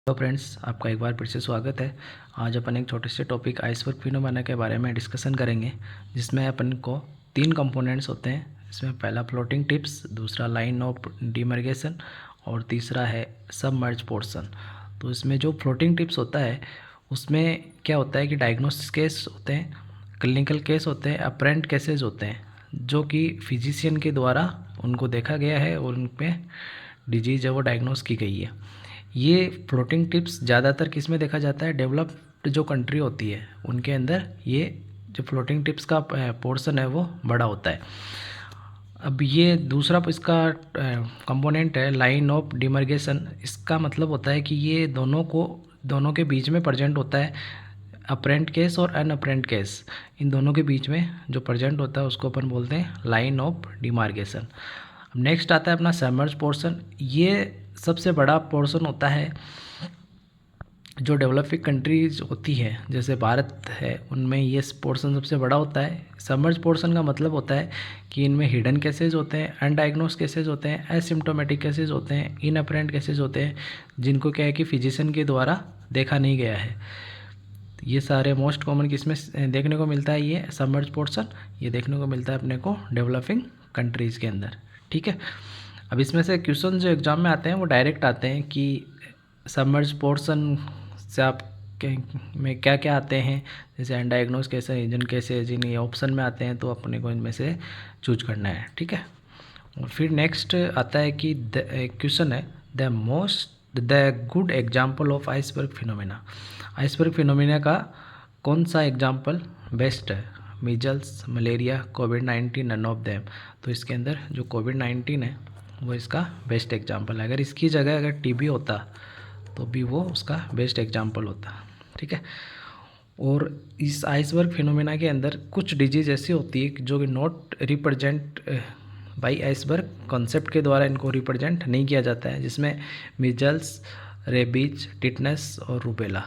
Hello friends, आपका एक बार फिर से स्वागत है। आज अपन एक छोटे से टॉपिक आइसबर्ग फिनोमेना के बारे में डिस्कशन करेंगे, जिसमें अपन को 3 कंपोनेंट्स होते हैं। इसमें पहला फ्लोटिंग टिप्स, दूसरा लाइन ऑफ डिमर्गेशन और तीसरा है सबमर्ज पोर्शन। तो इसमें जो फ्लोटिंग टिप्स होता है उसमें क्या होता है कि डायग्नोसिस केस होते हैं, क्लिनिकल केस होते हैं, अपरेंट केसेस होते हैं, जो कि फिजिशियन के द्वारा उनको देखा गया है और उन पर डिजीज़ है वो डायग्नोस की गई है। ये फ्लोटिंग टिप्स ज़्यादातर किस में देखा जाता है? डेवलप्ड जो कंट्री होती है उनके अंदर ये जो फ्लोटिंग टिप्स का पोर्शन है वो बड़ा होता है। अब ये दूसरा इसका कंपोनेंट है लाइन ऑफ डिमर्गेशन। इसका मतलब होता है कि ये दोनों के बीच में प्रेजेंट होता है। अपरेंट केस और अनअपरेंट केस, इन दोनों के बीच में जो प्रेजेंट होता है उसको अपन बोलते हैं लाइन ऑफ डिमार्केशन। नेक्स्ट आता है अपना सबमर्ज पोर्शन। ये सबसे बड़ा पोर्शन होता है। जो डेवलपिंग कंट्रीज होती है जैसे भारत है, उनमें ये पोर्शन सबसे बड़ा होता है। सबमर्ज पोर्शन का मतलब होता है कि इनमें हिडन केसेस होते हैं, अनडायग्नोस केसेस होते हैं, एसिम्टोमेटिक केसेस होते हैं, इनअपरेंट केसेस होते हैं, जिनको क्या है कि फिजिशियन के द्वारा देखा नहीं गया है। ये सारे मोस्ट कॉमन किसमें देखने को मिलता है? ये सबमर्ज पोर्शन ये देखने को मिलता है अपने को डेवलपिंग कंट्रीज़ के अंदर। ठीक है। अब इसमें से क्वेश्चन जो एग्ज़ाम में आते हैं वो डायरेक्ट आते हैं कि सबमर्ज पोर्शन से आप में क्या क्या आते हैं, जैसे अनडायग्नोस कैसे, इंजन कैसे, जिन ये ऑप्शन में आते हैं तो अपने को इनमें से चूज करना है। ठीक है। और फिर नेक्स्ट आता है कि क्वेश्चन है the good example of iceberg phenomena. Iceberg phenomena का कौन सा एग्जाम्पल बेस्ट है? मीजल्स, मलेरिया, कोविड-19, नन ऑफ देम। तो इसके अंदर जो कोविड-19 है वो इसका बेस्ट एग्जाम्पल है। अगर इसकी जगह अगर टीबी होता तो भी वो उसका बेस्ट एग्जाम्पल होता। ठीक है। और इस आइसबर्ग फिनोमेना के अंदर कुछ डिजीज़ ऐसी होती है जो कि not represent by iceberg concept के द्वारा इनको रिप्रेजेंट नहीं किया जाता है, जिसमें मीजल्स, रेबीज, टिटनेस और रूबेला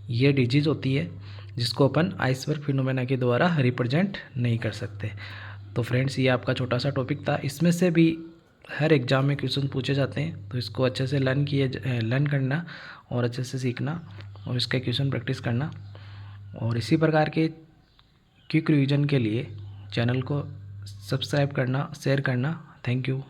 ये डिजीज़ होती है जिसको अपन आइसबर्ग फिनोमेना के द्वारा रिप्रेजेंट नहीं कर सकते। तो फ्रेंड्स, ये आपका छोटा सा टॉपिक था। इसमें से भी हर एग्ज़ाम में क्वेश्चन पूछे जाते हैं, तो इसको अच्छे से लर्न करना और अच्छे से सीखना और इसके क्वेश्चन प्रैक्टिस करना। और इसी प्रकार के क्विक रिवीजन के लिए चैनल को सब्सक्राइब करना, शेयर करना। Thank you.